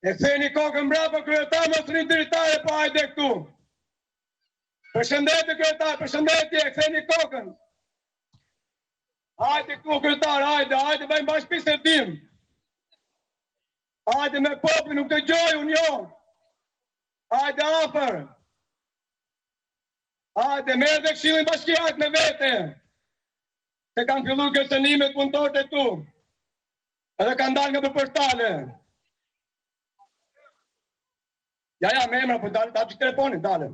E theni kokën mbrapa kryetar mos rin dritare po hajde këtu. Përshëndetje kryetar, përshëndetje, e theni kokën. Hajde këtu kryetar, hajde bëjmë bashkëbisedim. Hajde me popin, nuk të gjoj unë jo. Hajde afër. Hajde, merë dhe këshillin bashkiak me vete. Se kanë fillu kërcënimet punëtorët e tu. Edhe kanë dalë nga për portale. Ja, me emra, për dalë që telefonin, dalë.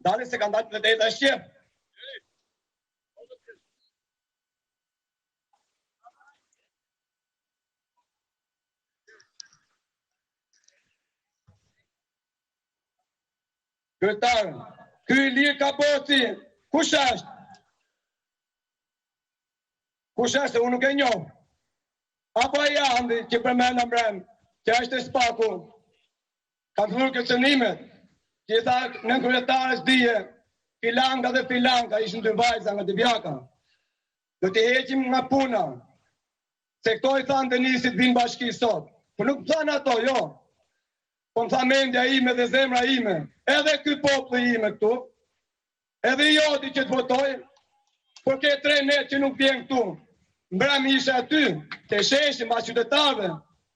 Dalë se kanë dalë të dhejta e shqep. Kryetar, ky Ilir Kaboci, kush është? Kush është, unë nuk e njoh. Apo e jandi që përmenda mbrem, që është e spaku. Ka filluar kërcënimet, që i tha në kryetarës dije, filanga dhe filanga, ishën të vajza nga Divjaka. Do t'i heqim nga puna, se këto i thanë Denisit vinë bashki sot. Por nuk thanë ato, jo. Po më tha mendja ime dhe zemra ime, edhe ky populli ime këtu, edhe joti që të votoj, por ke 3 net që nuk vjen këtu. Mbrëm ishe aty, të sheshim ba qytetarve,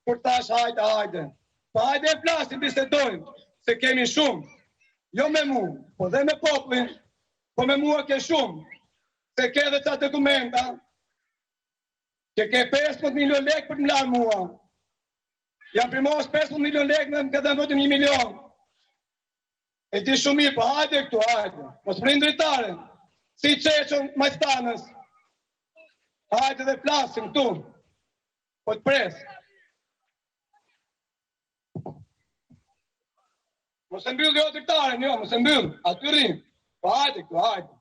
kur tash hajde. Po hajde e flasim, bisedojmë, se kemi shumë. Jo me mu, po dhe me popullin, po me mua ke shumë. Se ke dhe ca dokumenta, që ke 15 milion lek për të mlarë mua. Jam primos 15 milion lek në këtë dhe vetëm 1 milion. E ti shumë mirë, po hajde këtu, hajde. Mos prind dritare, si qeqën majstanës. Hajde dhe flasim këtu, po të presë. Mos e mbyll jo dritare, jo, mos e mbyll, aty rrim. Po hajde këtu, hajde.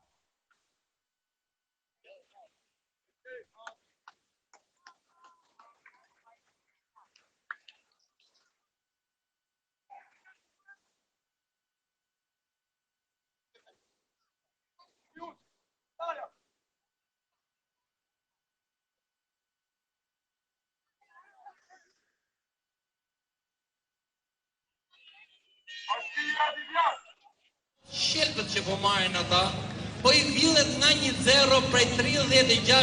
Shqetët që po marrin ata, po i villet nga 1-0 prej 36